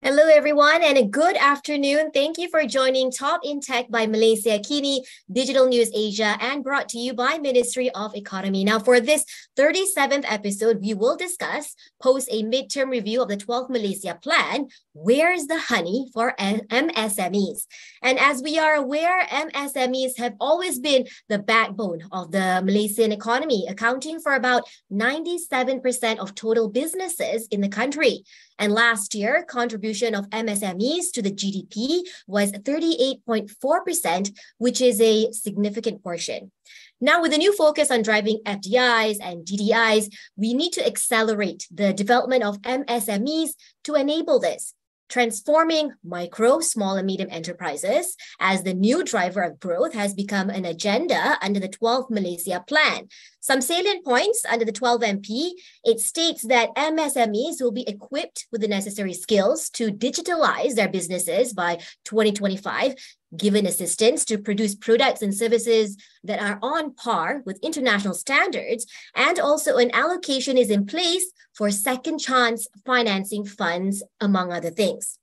Hello, everyone, and a good afternoon. Thank you for joining Top in Tech by Malaysia Kini, Digital News Asia, and brought to you by Ministry of Economy. Now, for this 37th episode, we will discuss post a midterm review of the 12th Malaysia Plan. Where's the honey for MSMEs? And as we are aware, MSMEs have always been the backbone of the Malaysian economy, accounting for about 97% of total businesses in the country. And last year, contribution of MSMEs to the GDP was 38.4%, which is a significant portion. Now, with a new focus on driving FDIs and DDIs, we need to accelerate the development of MSMEs to enable this, transforming micro, small, and medium enterprises as the new driver of growth has become an agenda under the 12th Malaysia Plan. Some salient points under the 12 MP, it states that MSMEs will be equipped with the necessary skills to digitalize their businesses by 2025, given assistance to produce products and services that are on par with international standards, and also an allocation is in place for second chance financing funds, among other things.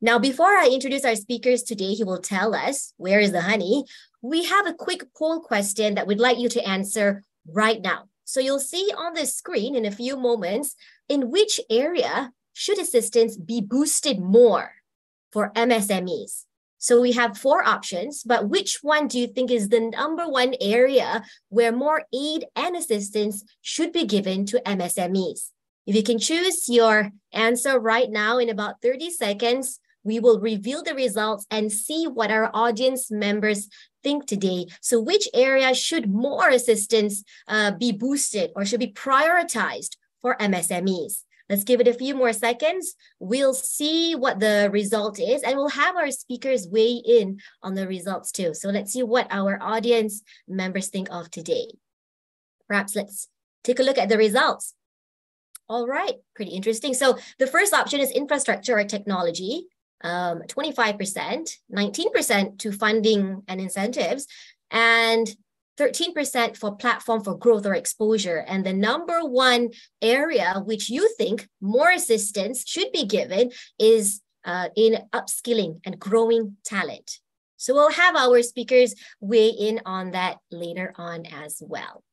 Now, before I introduce our speakers today, he will tell us where is the honey. We have a quick poll question that we'd like you to answer right now. So you'll see on the screen in a few moments, in which area should assistance be boosted more for MSMEs? So we have 4 options, but which one do you think is the number one area where more aid and assistance should be given to MSMEs? If you can choose your answer right now in about 30 seconds, we will reveal the results and see what our audience members think today. So which area should more assistance be boosted or should be prioritized for MSMEs? Let's give it a few more seconds. We'll see what the result is, and we'll have our speakers weigh in on the results too. So let's see what our audience members think of today. Perhaps let's take a look at the results. All right, pretty interesting. So the first option is infrastructure or technology, 25%, 19% to funding and incentives, and 13% for platform for growth or exposure. And the number one area which you think more assistance should be given is in upskilling and growing talent. So we'll have our speakers weigh in on that later on as well.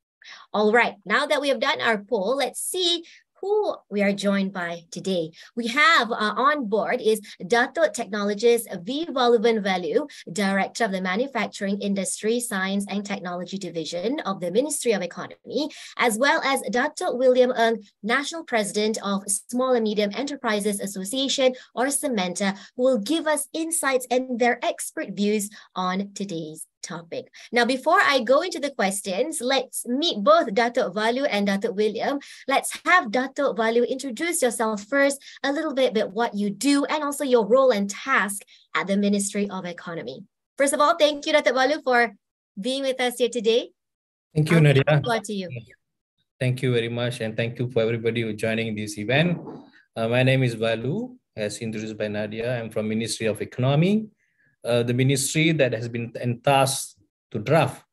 All right, now that we have done our poll, let's see who we are joined by today. We have on board is Dato Technologist Valluvan Veloo, Director of the Manufacturing Industry, Science and Technology Division of the Ministry of Economy, as well as Dato William Ng, National President of Small and Medium Enterprises Association, or SAMENTA, who will give us insights and their expert views on today's topic. Now, before I go into the questions, let's meet both Dato Vallu and Dato William. Let's have Dato Vallu introduce yourself first, a little bit about what you do and also your role and task at the Ministry of Economy. First of all, thank you, Dato Vallu, for being with us here today. Thank you, Nadia. Over to you. Thank you very much, and thank you for everybody who joining this event. My name is Veloo, as introduced by Nadia. I'm from Ministry of Economy. The ministry that has been tasked to draft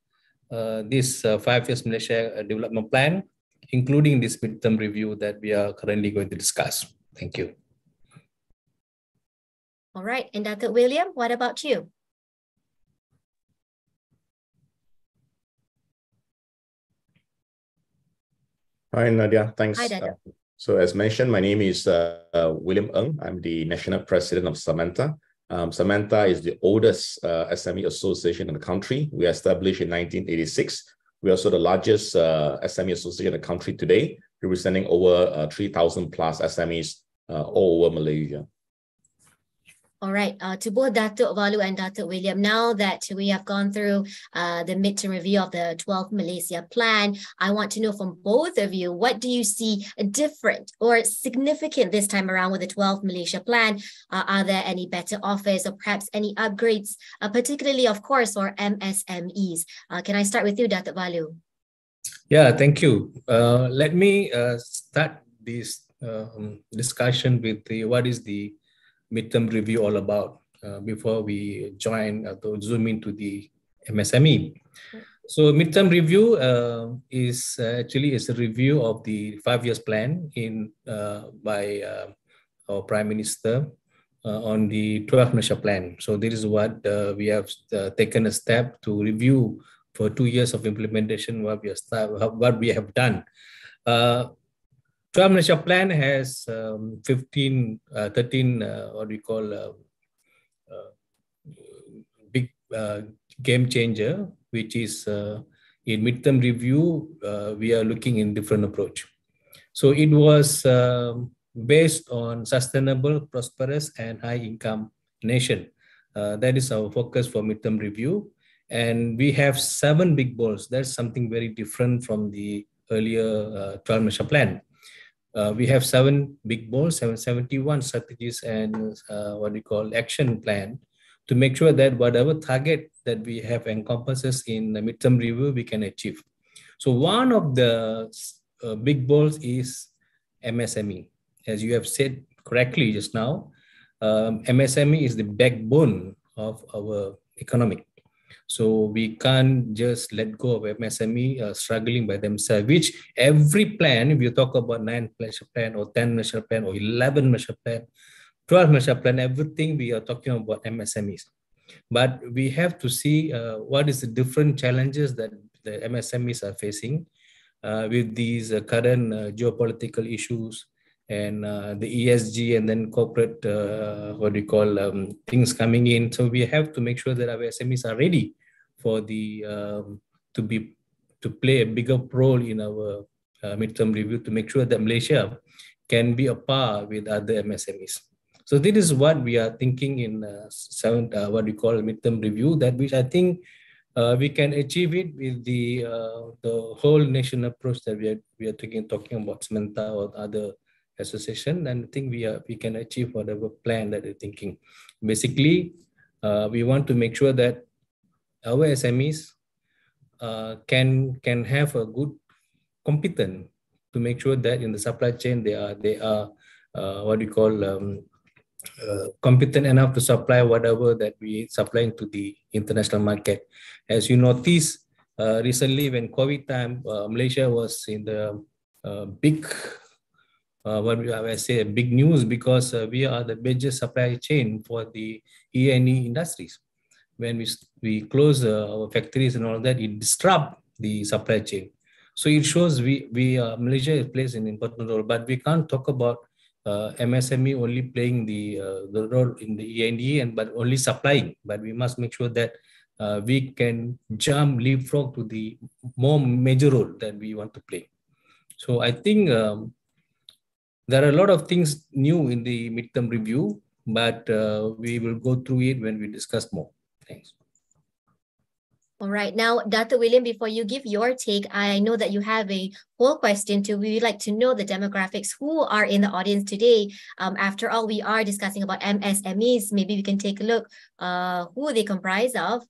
this 5 years Malaysia development plan, including this midterm review that we are currently going to discuss. Thank you. All right, and Dr. William, what about you? Hi, Nadia. Thanks. Hi, Dato. So as mentioned, my name is William Ng. I'm the National President of SAMENTA. SAMENTA is the oldest SME association in the country. We established in 1986. We're also the largest SME association in the country today, representing over 3,000 plus SMEs all over Malaysia. All right, to both Dato Vallu and Dato William, now that we have gone through the midterm review of the 12th Malaysia Plan, I want to know from both of you, what do you see different or significant this time around with the 12th Malaysia Plan? Are there any better offers or perhaps any upgrades, particularly, of course, for MSMEs? Can I start with you, Dato Vallu? Yeah, thank you. Let me start this discussion with what is the midterm review all about before we join to zoom into the MSME. So midterm review is actually a review of the 5 years plan by our Prime Minister on the 12th Malaysia plan. So this is what we have taken a step to review for 2 years of implementation, what we have done. 12th Malaysia plan has 13 what we call big game changer, which is in midterm review, we are looking in different approach. So it was based on sustainable, prosperous, and high income nation. That is our focus for midterm review. And we have 7 big goals. That's something very different from the earlier 12 Malaysia plan. We have 7 big goals, 71 strategies, and what we call action plan to make sure that whatever target that we have encompasses in the midterm review, we can achieve. So one of the big goals is MSME. As you have said correctly just now, MSME is the backbone of our economy. So we can't just let go of MSME struggling by themselves, which every plan, if you talk about 9 Malaysia plan or 10 Malaysia plan or 11 Malaysia plan, 12 Malaysia plan, everything we are talking about MSMEs. But we have to see what is the different challenges that the MSMEs are facing with these current geopolitical issues and the ESG and then corporate, what we call things coming in. So we have to make sure that our SMEs are ready for the to play a bigger role in our midterm review to make sure that Malaysia can be a par with other MSMEs. So this is what we are thinking in what we call midterm review, that which I think we can achieve it with the whole nation approach that we are talking about SAMENTA or other association, and I think we can achieve whatever plan that we're thinking. Basically, we want to make sure that our SMEs can have a good competence to make sure that in the supply chain they are what we call competent enough to supply whatever that we supplying to the international market. As you notice, recently when COVID time, Malaysia was in the big big news because we are the major supply chain for the E&E industries. When we close our factories and all that, it disrupt the supply chain. So it shows Malaysia plays an important role, but we can't talk about MSME only playing the role in the E&E but only supplying. But we must make sure that we can leapfrog to the more major role that we want to play. So I think there are a lot of things new in the midterm review, but we will go through it when we discuss more. Thanks. All right. Now, Dr. William, before you give your take, I know that you have a whole question too. We would like to know the demographics who are in the audience today. After all, we are discussing about MSMEs. Maybe we can take a look who they comprise of.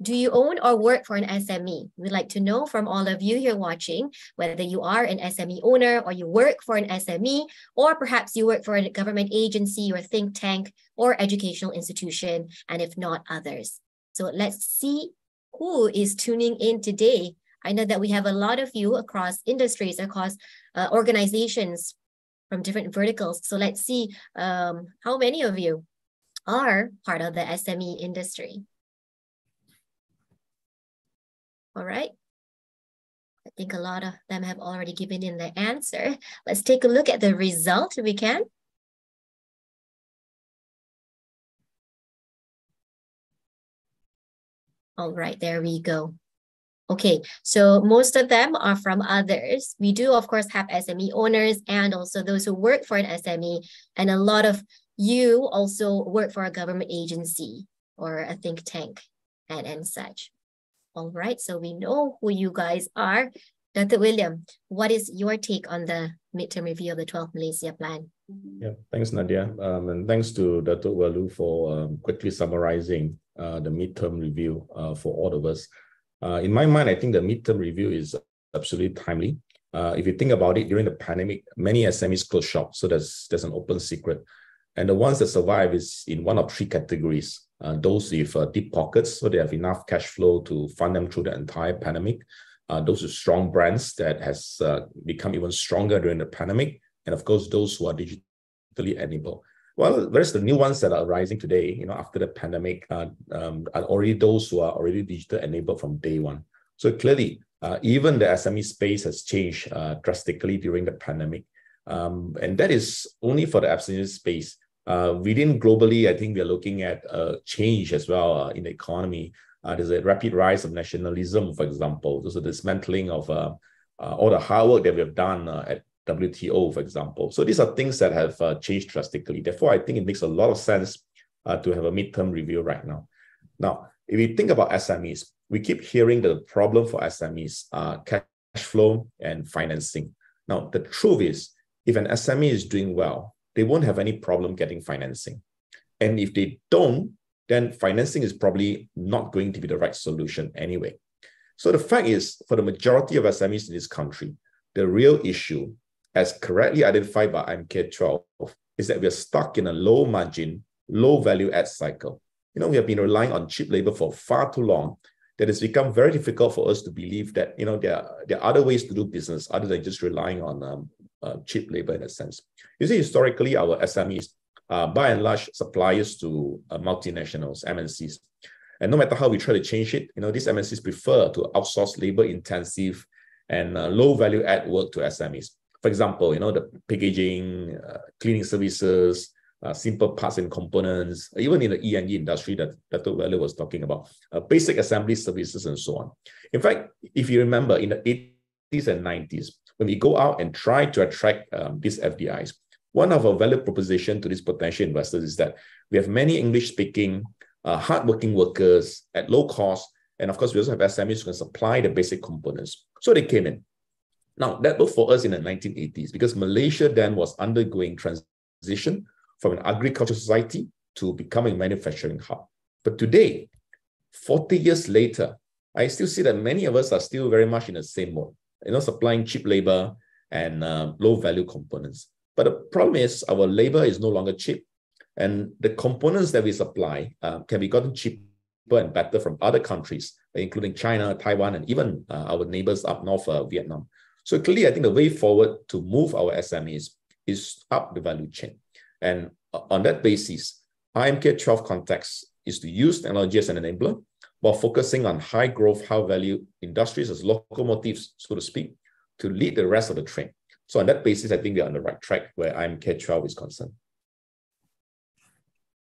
Do you own or work for an SME? We'd like to know from all of you here watching, whether you are an SME owner or you work for an SME, or perhaps you work for a government agency or think tank or educational institution, and if not, others. So let's see who is tuning in today. I know that we have a lot of you across industries, across organizations from different verticals. So let's see how many of you are part of the SME industry. All right. I think a lot of them have already given in the answer. Let's take a look at the result if we can. All right, there we go. Okay, so most of them are from others. We do, of course, have SME owners and also those who work for an SME. And a lot of you also work for a government agency or a think tank and such. All right, so we know who you guys are. Dr. William, what is your take on the midterm review of the 12th Malaysia plan? Yeah, thanks, Nadia. And thanks to Dato Veloo for quickly summarizing the midterm review for all of us. In my mind, I think the midterm review is absolutely timely. If you think about it, during the pandemic, many SMEs closed shop. So there's an open secret. And the ones that survive is in one of 3 categories. Those with deep pockets, so they have enough cash flow to fund them through the entire pandemic. Those with strong brands that has become even stronger during the pandemic. And of course, those who are digitally enabled. Well, whereas the new ones that are arising today, after the pandemic, are already those who are already digital enabled from day one. So clearly, even the SME space has changed drastically during the pandemic. And that is only for the SME space. Within globally, I think we are looking at change as well in the economy. There's a rapid rise of nationalism, for example. There's a dismantling of all the hard work that we have done at WTO, for example. So these are things that have changed drastically. Therefore, I think it makes a lot of sense to have a midterm review right now. Now, if we think about SMEs, we keep hearing the problem for SMEs are cash flow and financing. Now, the truth is, if an SME is doing well, they won't have any problem getting financing. And if they don't, then financing is probably not going to be the right solution anyway. So the fact is, for the majority of SMEs in this country, the real issue, as correctly identified by MK12, is that we are stuck in a low margin, low value add cycle. We have been relying on cheap labor for far too long that it's become very difficult for us to believe that, there are other ways to do business other than just relying on cheap labor in a sense. You see, historically, our SMEs are by and large suppliers to multinationals, MNCs. And no matter how we try to change it, these MNCs prefer to outsource labor-intensive and low-value add work to SMEs. For example, the packaging, cleaning services, simple parts and components, even in the E&E industry that Dato was talking about, basic assembly services and so on. In fact, if you remember, in the 80s and 90s, when we go out and try to attract these FDIs, one of our value proposition to these potential investors is that we have many English-speaking, hardworking workers at low cost, and of course, we also have SMEs who can supply the basic components. So they came in. Now, that worked for us in the 1980s because Malaysia then was undergoing transition from an agricultural society to becoming a manufacturing hub. But today, 40 years later, I still see that many of us are still very much in the same mode, supplying cheap labor and low-value components. But the problem is our labor is no longer cheap, and the components that we supply can be gotten cheaper and better from other countries, including China, Taiwan, and even our neighbors up north, Vietnam. So clearly, I think the way forward to move our SMEs is up the value chain. And on that basis, IMK12 context is to use technology as an enabler while focusing on high growth, high value industries as locomotives, so to speak, to lead the rest of the train. So on that basis, I think we're on the right track where IMK12 is concerned.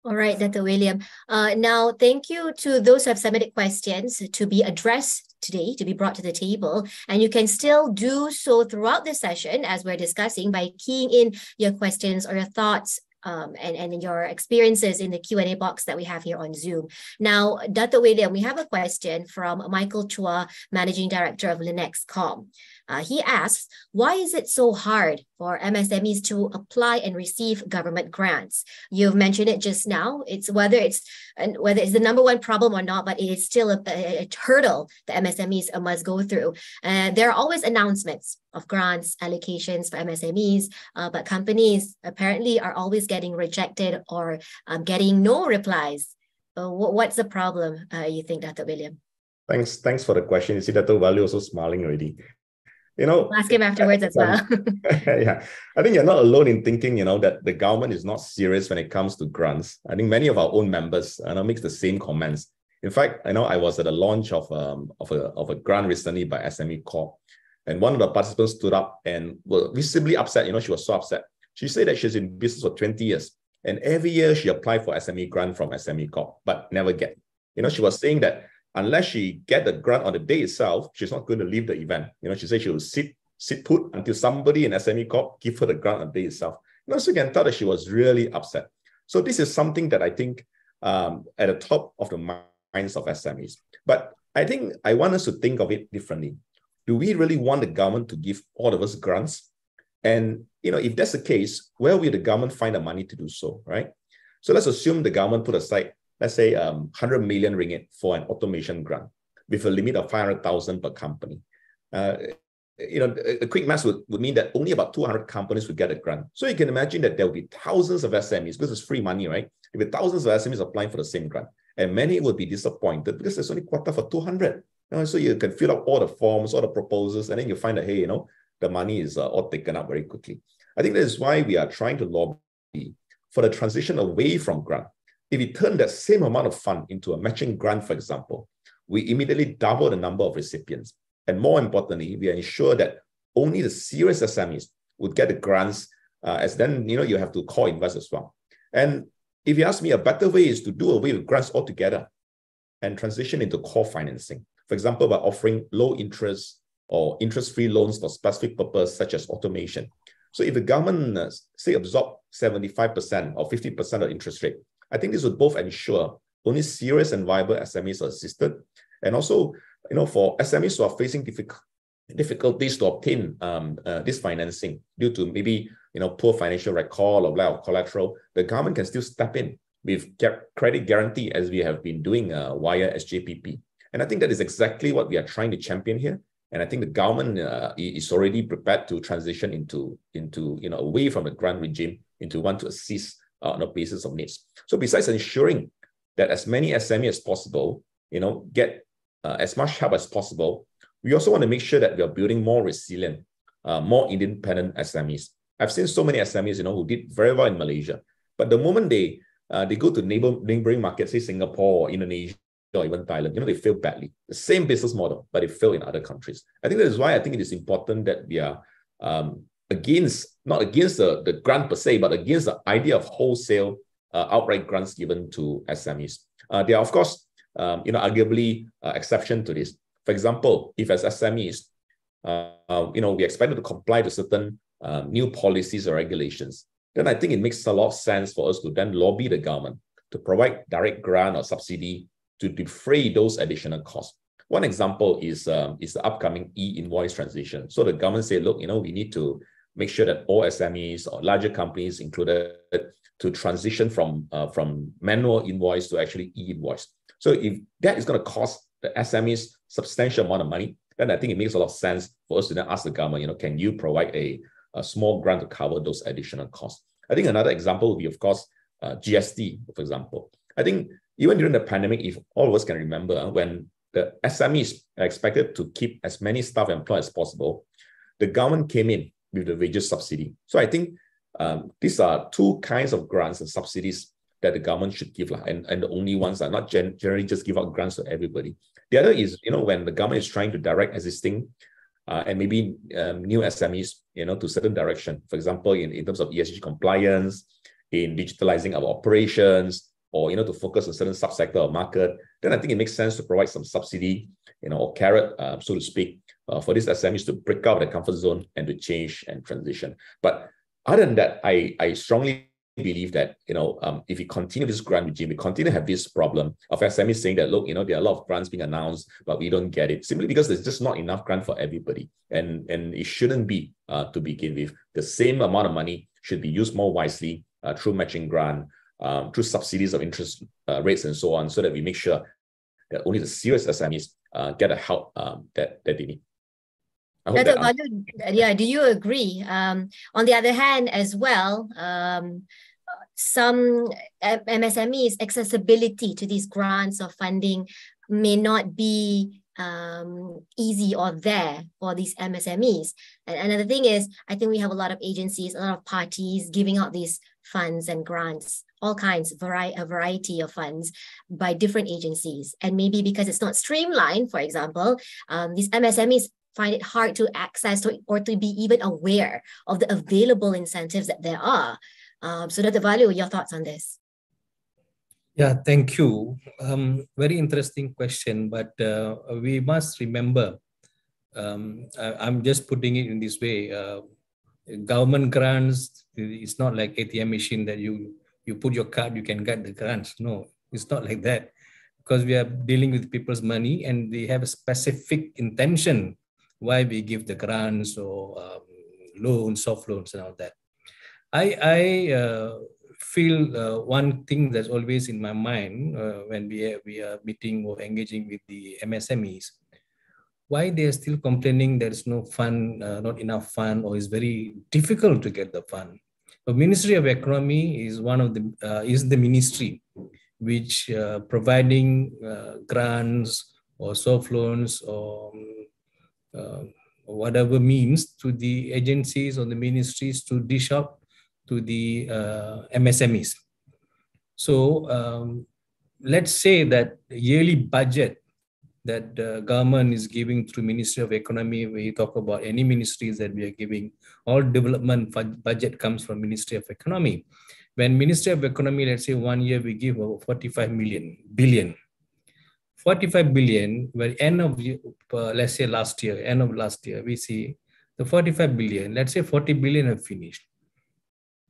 All right, Dr. William. Now, thank you to those who have submitted questions to be addressed today, to be brought to the table. And you can still do so throughout the session as we're discussing by keying in your questions or your thoughts and your experiences in the Q&A box that we have here on Zoom. Now, Dato William, we have a question from Michael Chua, Managing Director of Linexcom. He asks, why is it so hard for MSMEs to apply and receive government grants? You've mentioned it just now. It's whether it's the number one problem or not, but it is still a hurdle that MSMEs must go through. There are always announcements of grants, allocations for MSMEs, but companies apparently are always getting rejected or getting no replies. What's the problem, you think, Dr. William? Thanks for the question. You see Dato Value also smiling already. We'll ask him afterwards as well. Yeah, I think you're not alone in thinking, that the government is not serious when it comes to grants. I think many of our own members makes the same comments. In fact, I was at a launch of a grant recently by SME Corp, and one of the participants stood up and was visibly upset. She was so upset. She said that she's in business for 20 years, and every year she applied for SME grant from SME Corp, but never get. She was saying that unless she get the grant on the day itself, she's not going to leave the event. She said she will sit put until somebody in SME Corp give her the grant on the day itself. So you can tell that she was really upset. So this is something that I think at the top of the minds of SMEs. But I think I want us to think of it differently. Do we really want the government to give all of us grants? And if that's the case, where will the government find the money to do so, right? So let's assume the government put aside, let's say 100 million ringgit for an automation grant with a limit of 500,000 per company. A quick math would mean that only about 200 companies would get a grant. So you can imagine that there will be thousands of SMEs, because it's free money, right? There will be thousands of SMEs applying for the same grant. And many would be disappointed because there's only quota for 200. So you can fill up all the forms, all the proposals, and then you find that, hey, the money is all taken up very quickly. I think that is why we are trying to lobby for the transition away from grant, if we turn that same amount of fund into a matching grant, for example, we immediately double the number of recipients. And more importantly, we ensure that only the serious SMEs would get the grants, as then you have to core invest as well. And if you ask me, a better way is to do away with grants altogether and transition into core financing. For example, by offering low interest or interest-free loans for specific purpose, such as automation. So if the government, say, absorb 75% or 50% of interest rate, I think this would both ensure only serious and viable SMEs are assisted, and also, for SMEs who are facing difficulties to obtain this financing due to maybe poor financial record or lack of collateral, the government can still step in with credit guarantee, as we have been doing via SJPP. And I think that is exactly what we are trying to champion here. And I think the government is already prepared to transition into away from the grant regime into one to assist on the basis of needs. So besides ensuring that as many SMEs as possible, get as much help as possible, we also want to make sure that we are building more resilient, more independent SMEs. I've seen so many SMEs, who did very well in Malaysia, but the moment they go to neighboring markets, say Singapore or Indonesia or even Thailand, they fail badly. The same business model, but they fail in other countries. I think that is why I think it is important that we are not against the grant per se, but against the idea of wholesale outright grants given to SMEs. There are, of course, arguably exception to this. For example, if as SMEs, we expected to comply to certain new policies or regulations, then I think it makes a lot of sense for us to then lobby the government to provide direct grant or subsidy to defray those additional costs. One example is the upcoming e-invoice transition. So the government said, look, we need to make sure that all SMEs or larger companies included to transition from manual invoice to actually e-invoice. So if that is going to cost the SMEs substantial amount of money, then I think it makes a lot of sense for us to then ask the government, can you provide a small grant to cover those additional costs? I think another example would be, of course, GST, for example. I think even during the pandemic, if all of us can remember, when the SMEs are expected to keep as many staff employed as possible, the government came in with the wages subsidy. So I think these are two kinds of grants and subsidies that the government should give, and the only ones are not generally just give out grants to everybody. The other is, when the government is trying to direct existing and maybe new SMEs, to certain direction. For example, in terms of ESG compliance, in digitalizing our operations, or to focus on certain subsector or market, then I think it makes sense to provide some subsidy, or carrot, so to speak, for these SMEs to break out of the comfort zone and to change and transition. But other than that, I strongly believe that if we continue this grant regime, we continue to have this problem of SMEs saying that, look, there are a lot of grants being announced, but we don't get it, simply because there's just not enough grant for everybody, and it shouldn't be to begin with. The same amount of money should be used more wisely through matching grant, through subsidies of interest rates and so on, so that we make sure that only the serious SMEs get the help that they need. Dato, yeah, do you agree? On the other hand, as well, some MSMEs accessibility to these grants or funding may not be easy or there for these MSMEs. And another thing is, I think we have a lot of agencies, a lot of parties giving out these funds and grants, all kinds, a variety of funds by different agencies. And maybe because it's not streamlined, for example, these MSMEs find it hard to access or to be even aware of the available incentives that there are. So Dato Valluvan, your thoughts on this? Yeah, thank you. Very interesting question, but we must remember, I'm just putting it in this way, government grants, it's not like ATM machine that you put your card, you can get the grants. No, it's not like that, because we are dealing with people's money and they have a specific intention why we give the grants or loans, soft loans and all that. I feel one thing that's always in my mind when we are meeting or engaging with the MSMEs, why they are still complaining there's no fund, not enough fund, or it's very difficult to get the fund. The Ministry of Economy is one of the ministry which providing grants or soft loans or whatever means to the agencies or the ministries to dish out to the MSMEs. So let's say that yearly budget that the government is giving through Ministry of Economy, we talk about any ministries that we are giving, all development budget comes from Ministry of Economy. When Ministry of Economy, let's say 1 year we give 45 billion. 45 billion, where end of, let's say end of last year, we see the 45 billion, let's say 40 billion have finished.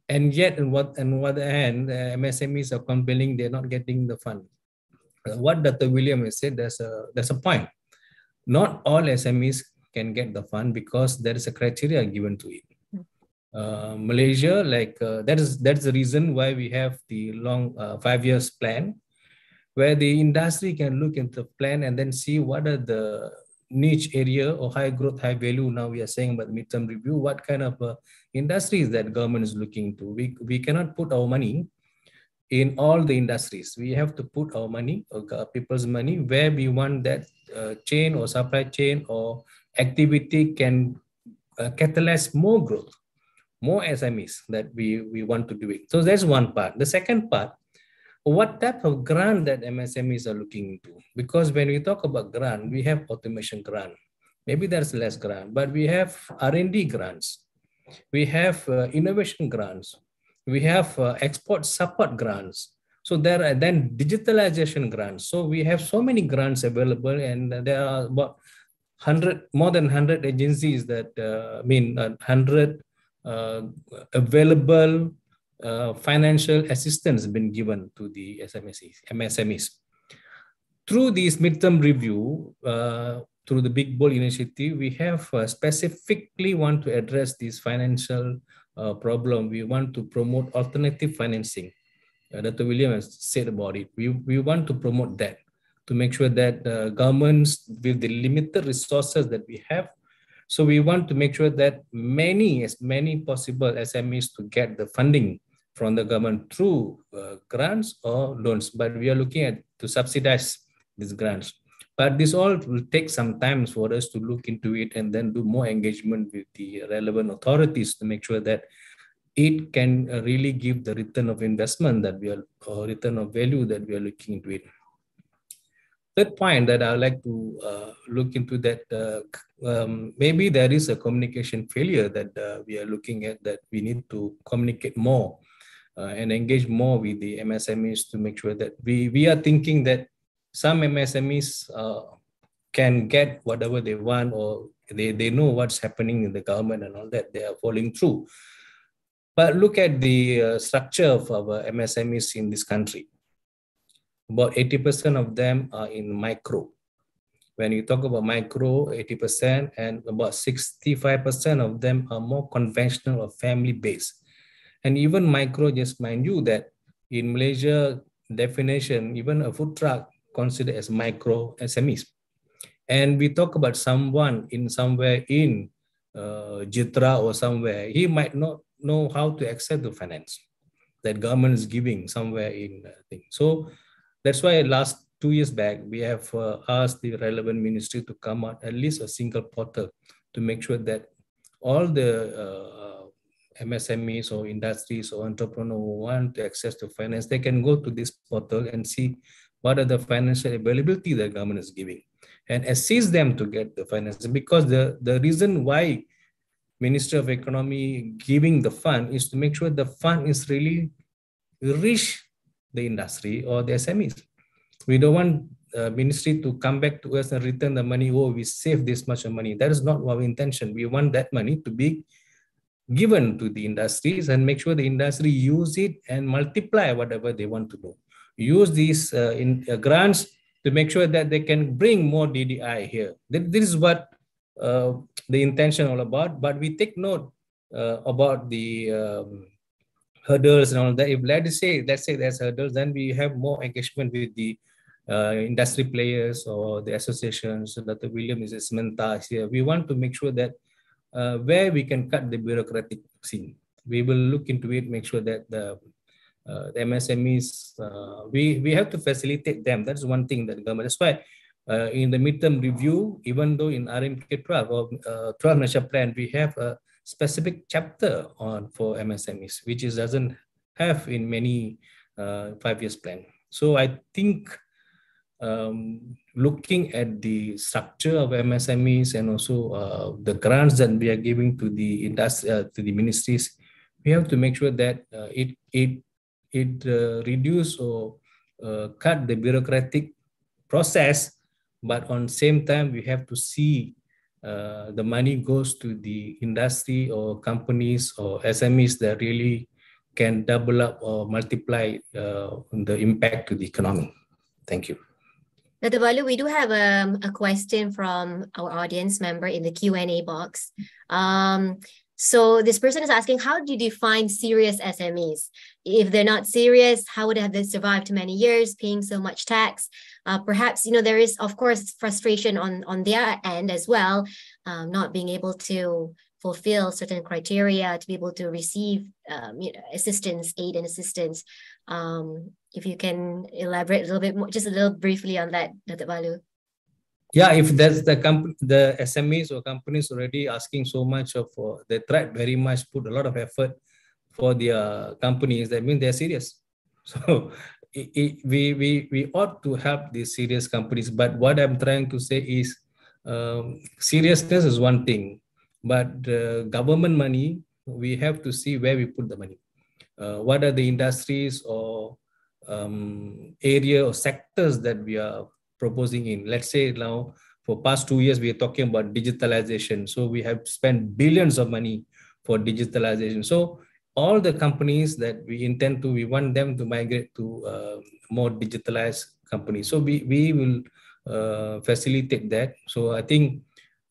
And yet, on one hand, MSMEs are complaining they're not getting the fund. What Dr. William has said, there's a point. Not all SMEs can get the fund because there is a criteria given to it. Malaysia, that's the reason why we have the long 5 years plan, where the industry can look into the plan and then see what are the niche area or high growth, high value. Now we are saying about the midterm review, what kind of industries that government is looking into. We cannot put our money in all the industries. We have to put our money, people's money, where we want that chain or supply chain or activity can catalyze more growth, more SMEs that we want to do it. So that's one part. The second part, what type of grant that MSMEs are looking into? Because when we talk about grant, we have automation grant. Maybe there's less grant, but we have R&D grants. We have innovation grants. We have export support grants. So there are then digitalization grants. So we have so many grants available, and there are about more than 100 agencies that 100 available financial assistance been given to the MSMEs. Through this midterm review, through the Big Bold initiative, we have specifically want to address this financial problem. We want to promote alternative financing. Dr. William has said about it. We want to promote that to make sure that governments with the limited resources that we have, so we want to make sure that as many possible SMEs to get the funding from the government through grants or loans, but we are looking at to subsidize these grants. But this all will take some time for us to look into it and then do more engagement with the relevant authorities to make sure that it can really give the return of investment that we are, or return of value that we are looking into it. Third point that I would like to look into that maybe there is a communication failure that we are looking at, that we need to communicate more and engage more with the MSMEs to make sure that we are thinking that some MSMEs can get whatever they want, or they know what's happening in the government and all that, they are following through. But look at the structure of our MSMEs in this country. About 80% of them are in micro. When you talk about micro, 80%, and about 65% of them are more conventional or family-based. And even micro, just mind you that in Malaysia definition, even a food truck considered as micro SMEs. And we talk about someone in somewhere in Jitra or somewhere, he might not know how to access the finance that government is giving somewhere in thing. So that's why last 2 years back, we have asked the relevant ministry to come out at least a single portal to make sure that all the MSMEs or industries or entrepreneurs who want to access to finance, they can go to this portal and see what are the financial availability that government is giving and assist them to get the finance. Because the reason why Ministry of Economy giving the fund is to make sure the fund is really reach the industry or the SMEs. We don't want ministry to come back to us and return the money, oh, we saved this much of money. That is not our intention. We want that money to be given to the industries and make sure the industry use it and multiply whatever they want to do. Use these grants to make sure that they can bring more DDI here. This is what the intention all about, but we take note about the hurdles and all that. If let's say there's hurdles, then we have more engagement with the industry players or the associations. Dr. William is a SAMENTA here. We want to make sure that where we can cut the bureaucratic scene, we will look into it, make sure that the MSMEs, we have to facilitate them. That's one thing that government, that's why in the midterm review, even though in RMK 12 or 12th Malaysia plan, we have specific chapter for MSMEs, which doesn't have in many 5 years plan. So I think looking at the structure of MSMEs and also the grants that we are giving to the industry, to the ministries, we have to make sure that it reduce or cut the bureaucratic process, but on the same time we have to see the money goes to the industry or companies or SMEs that really can double up or multiply the impact to the economy. Thank you. Dato' Vallu, we do have a question from our audience member in the Q&A box. So this person is asking, how do you define serious SMEs? If they're not serious, how would they survived many years paying so much tax? Perhaps, there is, of course, frustration on their end as well, not being able to fulfill certain criteria to be able to receive assistance, aid and assistance. If you can elaborate a little bit more, just a little briefly on that, Dato' Vallu. Yeah, if that's the SMEs or companies already asking so much they tried very much, put a lot of effort for their companies, that means they're serious. So we ought to help these serious companies. But what I'm trying to say is seriousness is one thing, but government money, we have to see where we put the money. What are the industries or area or sectors that we are proposing in? Let's say now for past 2 years we are talking about digitalization, so we have spent billions of money for digitalization. So all the companies that we intend to, we want them to migrate to more digitalized companies. So we will facilitate that. So I think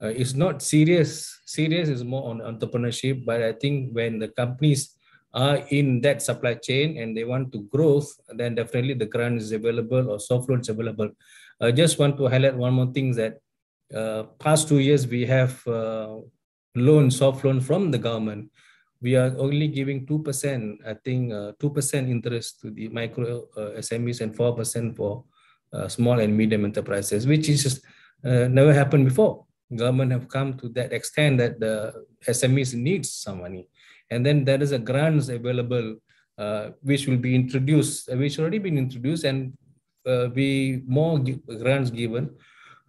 it's not serious is more on entrepreneurship, but I think when the companies are in that supply chain and they want to growth, then definitely the grant is available or soft loans available. I just want to highlight one more thing, that past 2 years we have soft loan from the government. We are only giving 2%, I think 2% interest to the micro SMEs and 4% for small and medium enterprises, which is just never happened before. Government have come to that extent that the SMEs needs some money. And then there is a grants available, which will be introduced, which already been introduced, and be more grants given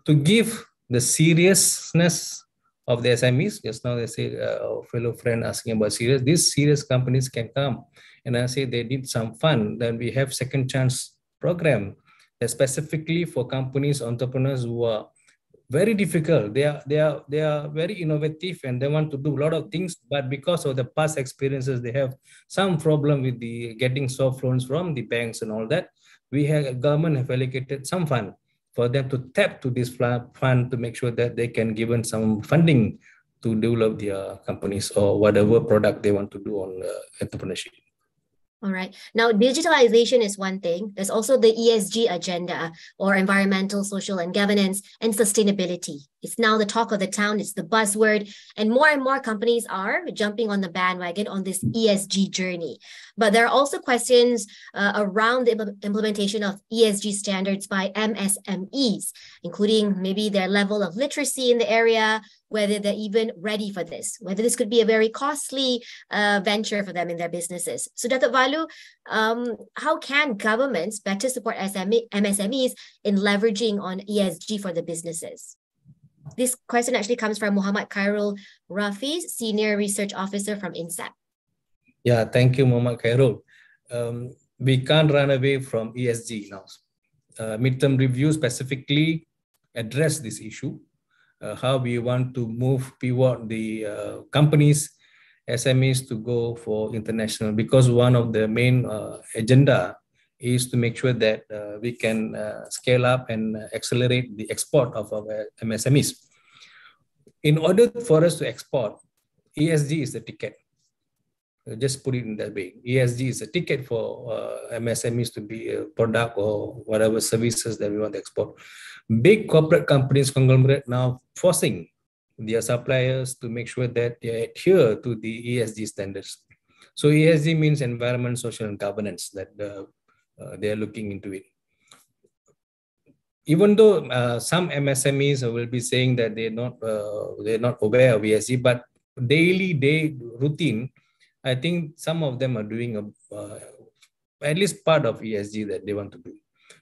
to give the seriousness of the SMEs. Just now they say, our fellow friend asking about serious, these serious companies can come. And I say they need some fund. Then we have second chance program that specifically for companies, entrepreneurs who are very difficult. They are very innovative and they want to do a lot of things, but because of the past experiences, they have some problem with the getting soft loans from the banks and all that. Government have allocated some fund for them to tap to this fund to make sure that they can given some funding to develop their companies or whatever product they want to do on entrepreneurship. All right. Now, digitalization is one thing. There's also the ESG agenda, or environmental, social, and governance, and sustainability. It's now the talk of the town. It's the buzzword. And more companies are jumping on the bandwagon on this ESG journey. But there are also questions around the implementation of ESG standards by MSMEs, including maybe their level of literacy in the area, whether they're even ready for this, whether this could be a very costly venture for them in their businesses. So Dato' Vallu, how can governments better support MSMEs in leveraging on ESG for the businesses? This question actually comes from Muhammad Khairul Rafi, Senior Research Officer from INSEP. Yeah, thank you, Muhammad Khairul. We can't run away from ESG now. Midterm review specifically address this issue. How we want to pivot the companies, SMEs to go for international, because one of the main agenda is to make sure that we can scale up and accelerate the export of our MSMEs. In order for us to export, ESG is the ticket. Just put it in that way. ESG is a ticket for MSMEs to be a product or whatever services that we want to export. Big corporate companies, conglomerate now forcing their suppliers to make sure that they adhere to the ESG standards. So ESG means environment, social, and governance, that they are looking into it. Even though some MSMEs will be saying that they're not aware of ESG, but day routine, I think some of them are doing at least part of ESG that they want to do.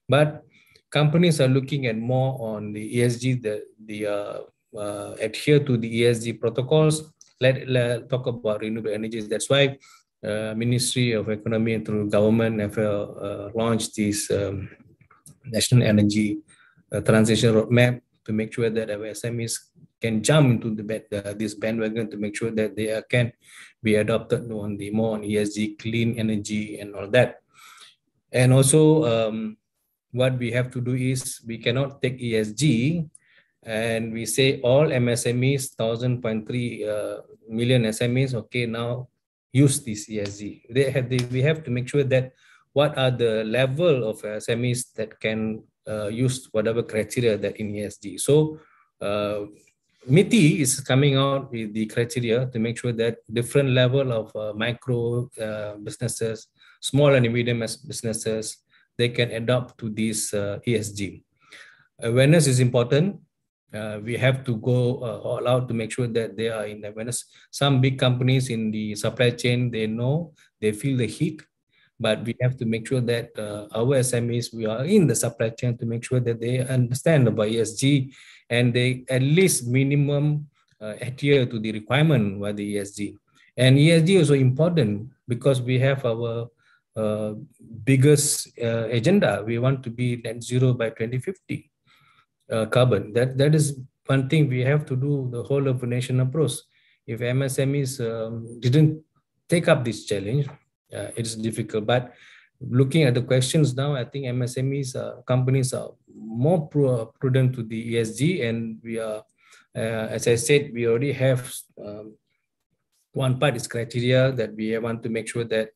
But companies are looking at more on the ESG, adhere to the ESG protocols. Let's talk about renewable energies. That's why Ministry of Economy and through government have launched this National Energy Transition Roadmap to make sure that our SMEs can jump into this bandwagon to make sure that they can be adopted on the more on ESG, clean energy and all that. And also what we have to do is we cannot take ESG and we say all MSMEs, 1,000.3 million SMEs, okay, now use this ESG. We have to make sure that what are the level of SMEs that can use whatever criteria that in ESG. So MITI is coming out with the criteria to make sure that different level of micro businesses, small and medium businesses, they can adopt to this ESG. Awareness is important. We have to go all out to make sure that they are in awareness. Some big companies in the supply chain, they know, they feel the heat, but we have to make sure that our SMEs, we are in the supply chain to make sure that they understand about ESG and they at least minimum adhere to the requirement by the ESG. And ESG is also important because we have our biggest agenda. We want to be net zero by 2050 carbon. That is one thing we have to do, the whole of the nation approach. If MSMEs didn't take up this challenge, it's difficult. But looking at the questions now, I think MSMEs companies are more prudent to the ESG, and we are, as I said, we already have one part is criteria that we want to make sure that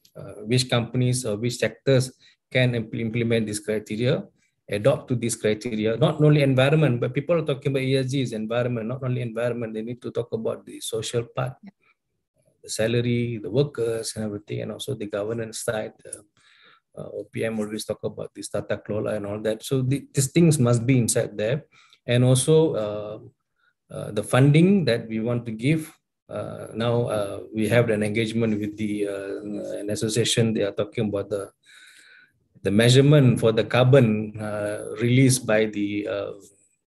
which companies or which sectors can implement this criteria, adopt to this criteria, not only environment, but people are talking about ESG is environment, not only environment, they need to talk about the social part, the salary, the workers and everything, and also the governance side. OPM always talk about the tata kelola and all that. So these things must be inside there. And also the funding that we want to give. Now we have an engagement with an association. They are talking about the measurement for the carbon released by the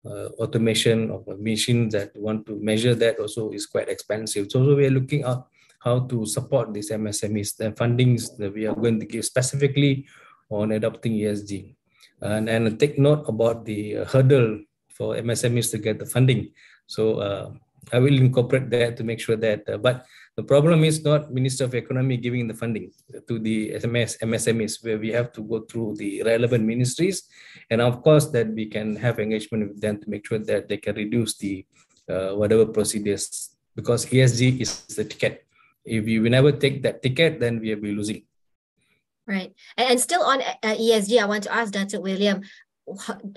automation of machines that want to measure that also is quite expensive. So we are looking at how to support these MSMEs. The fundings that we are going to give specifically on adopting ESG. And take note about the hurdle for MSMEs to get the funding. So I will incorporate that to make sure that, but the problem is not Minister of Economy giving the funding to the MSMEs, where we have to go through the relevant ministries. And of course, that we can have engagement with them to make sure that they can reduce the whatever procedures, because ESG is the ticket. If we never take that ticket, then we will be losing. Right. And still on ESG, I want to ask Dato William,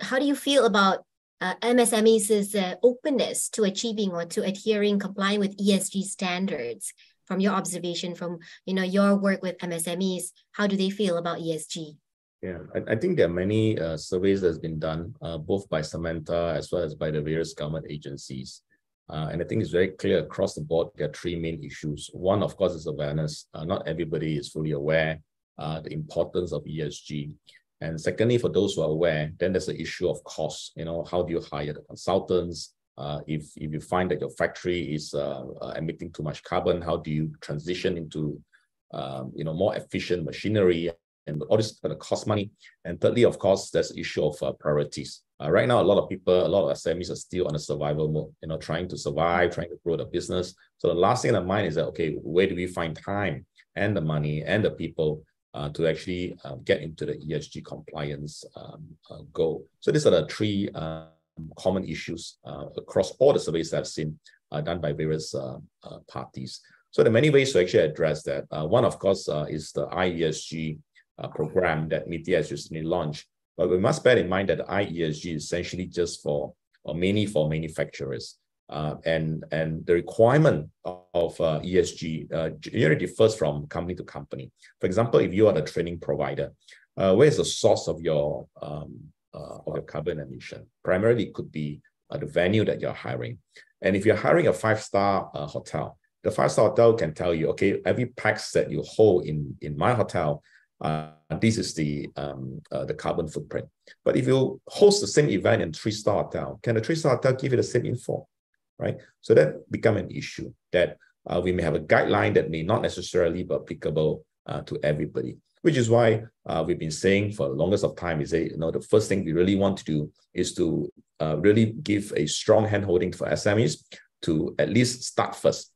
how do you feel about MSMEs' openness to achieving or to adhering, complying with ESG standards? From your observation, from your work with MSMEs, how do they feel about ESG? Yeah, I think there are many surveys that's been done, both by SAMENTA as well as by the various government agencies. And I think it's very clear across the board, there are three main issues. One, of course, is awareness. Not everybody is fully aware the importance of ESG. And secondly, for those who are aware, then there's the issue of cost. How do you hire the consultants? If you find that your factory is emitting too much carbon, how do you transition into more efficient machinery? And all this is going to cost money. And thirdly, of course, there's the issue of priorities. Right now, a lot of SMEs are still on a survival mode, trying to survive, trying to grow the business. So the last thing in mind is that, okay, where do we find time and the money and the people to actually get into the ESG compliance goal? So these are the three common issues across all the surveys that I've seen done by various parties. So there are many ways to actually address that. One, of course, is the iESG program that MITI has recently launched. But we must bear in mind that the iESG is essentially just mainly for manufacturers. And the requirement of ESG generally differs from company to company. For example, if you are the training provider, where is the source of your carbon emission? Primarily, it could be the venue that you're hiring. And if you're hiring a 5-star hotel, The 5-star hotel can tell you, okay, every pax that you hold in my hotel, this is the carbon footprint. But if you host the same event in 3-star hotel, can the 3-star hotel give you the same info, right? So that become an issue that we may have a guideline that may not necessarily be applicable to everybody, which is why we've been saying for the longest of time is the first thing we really want to do is to really give a strong handholding for SMEs to at least start first.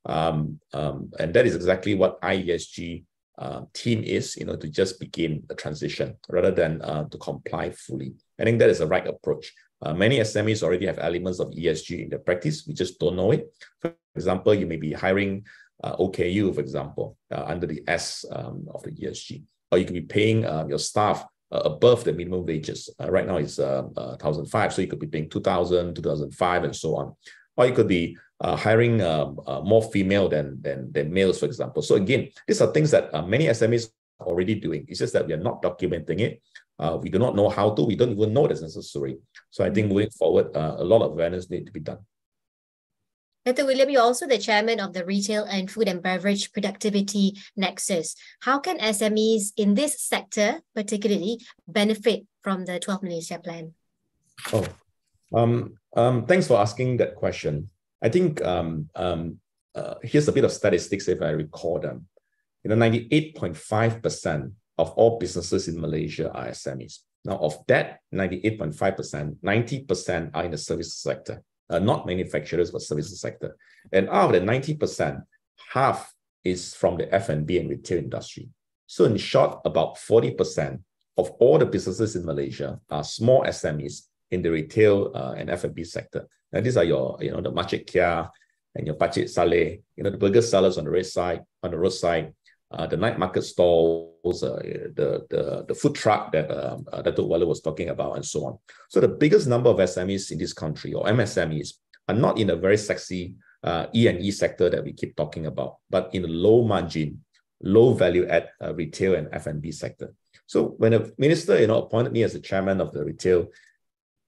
And that is exactly what YBhg team is, to just begin the transition rather than to comply fully. I think that is the right approach. Many SMEs already have elements of ESG in their practice. We just don't know it. For example, you may be hiring OKU, for example, under the S of the ESG, or you could be paying your staff above the minimum wages. Right now it's 1,005, so you could be paying 2,000, 2,005, and so on. Or you could be hiring more female than males, for example. So again, these are things that many SMEs are already doing. It's just that we are not documenting it. We do not know how to. We don't even know that's necessary. So I think moving forward, a lot of awareness needs to be done. Dr. William, you're also the chairman of the Retail and Food and Beverage Productivity Nexus. How can SMEs in this sector particularly benefit from the 12th Malaysia plan? Thanks for asking that question. I think here's a bit of statistics if I recall them. 98.5% of all businesses in Malaysia are SMEs. Now, of that 98.5%, 90% are in the services sector. Not manufacturers, but services sector. And out of the 90%, half is from the F&B and retail industry. So in short, about 40% of all the businesses in Malaysia are small SMEs in the retail and F&B sector. And these are your, the Macik Kia and your Pacik Saleh, the burger sellers on the roadside, the night market stalls, the food truck that Dato was talking about, and so on. So the biggest number of SMEs in this country, or MSMEs, are not in a very sexy E&E sector that we keep talking about, but in a low margin, low value add retail and F&B sector. So when the minister, appointed me as the chairman of the Retail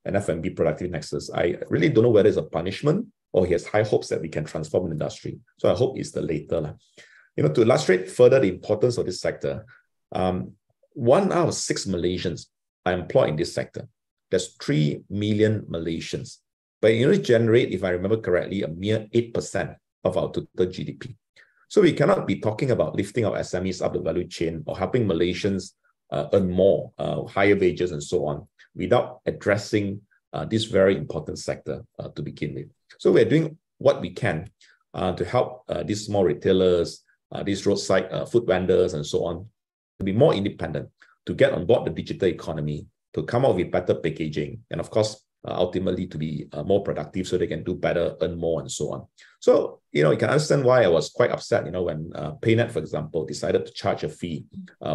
and F&B Productivity Nexus, I really don't know whether it's a punishment or he has high hopes that we can transform the industry. So I hope it's the later. To illustrate further the importance of this sector, 1 out of 6 Malaysians are employed in this sector. There's 3 million Malaysians. But it generate, if I remember correctly, a mere 8% of our total GDP. So we cannot be talking about lifting our SMEs up the value chain or helping Malaysians earn more, higher wages and so on, without addressing this very important sector to begin with. So we're doing what we can to help these small retailers, these roadside food vendors and so on, to be more independent, to get on board the digital economy, to come up with better packaging, and of course, ultimately to be more productive so they can do better, earn more, and so on. So, you can understand why I was quite upset, when PayNet, for example, decided to charge a fee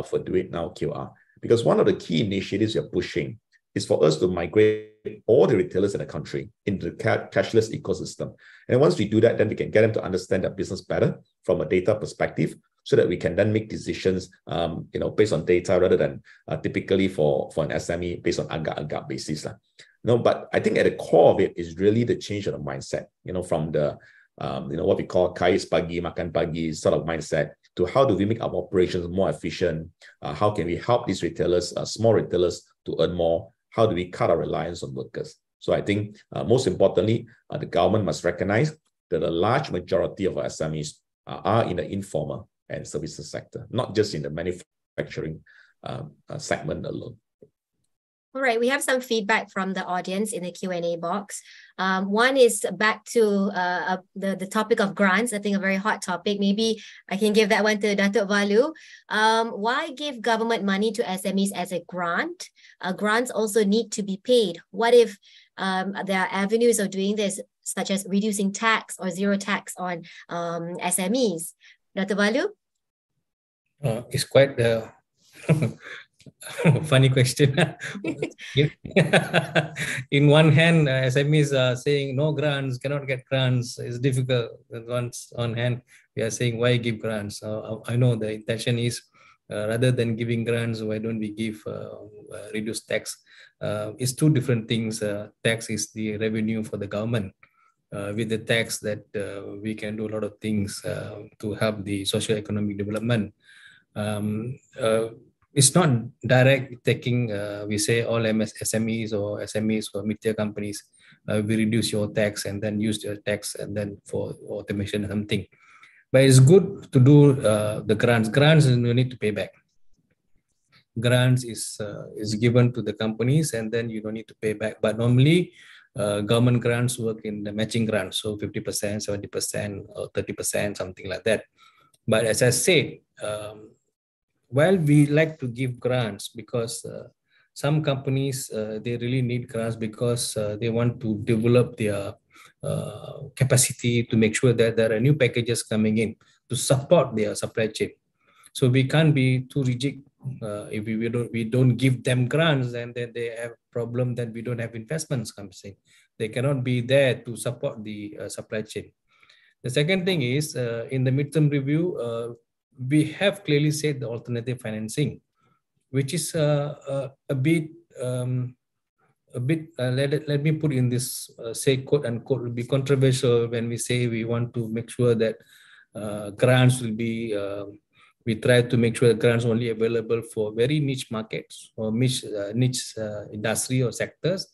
for Do It Now QR. Because one of the key initiatives you're pushing is for us to migrate all the retailers in the country into the cashless ecosystem. And once we do that, then we can get them to understand their business better from a data perspective, so that we can then make decisions, based on data rather than typically for an SME based on agak-agak basis. But I think at the core of it is really the change of the mindset, from the, what we call kais pagi, makan pagi sort of mindset to how do we make our operations more efficient? How can we help these retailers, small retailers, to earn more? How do we cut our reliance on workers? So I think most importantly, the government must recognize that a large majority of our SMEs are in the informal and services sector, not just in the manufacturing segment alone. All right, we have some feedback from the audience in the Q&A box. One is back to the topic of grants. I think a very hot topic. Maybe I can give that one to Datuk Vallu. Why give government money to SMEs as a grant? Grants also need to be paid. What if there are avenues of doing this, such as reducing tax or zero tax on SMEs? Dr. Vallu? It's quite funny question. In one hand, SMEs are saying no grants, cannot get grants, it's difficult. On one hand, we are saying why give grants? I know the intention is rather than giving grants, why don't we give reduced tax? It's two different things. Tax is the revenue for the government. with the tax that we can do a lot of things to help the socio-economic development. It's not direct taking, we say all SMEs or SMEs or mid-tier companies, we reduce your tax and then use your tax and then for automation or something. But it's good to do the grants. Grants you need to pay back. Grants is given to the companies and then you don't need to pay back. But normally government grants work in the matching grants, so 50%, 70%, or 30%, something like that. But as I said, while we like to give grants because some companies, they really need grants because they want to develop their capacity to make sure that there are new packages coming in to support their supply chain. So we can't be too rigid. If we don't give them grants, and then they have problem that we don't have investments coming in. They cannot be there to support the supply chain. The second thing is in the midterm review, we have clearly said the alternative financing, which is a bit. Let me put in this say quote unquote will be controversial when we say we want to make sure that grants will be. We try to make sure that grants are only available for very niche markets or niche industry or sectors.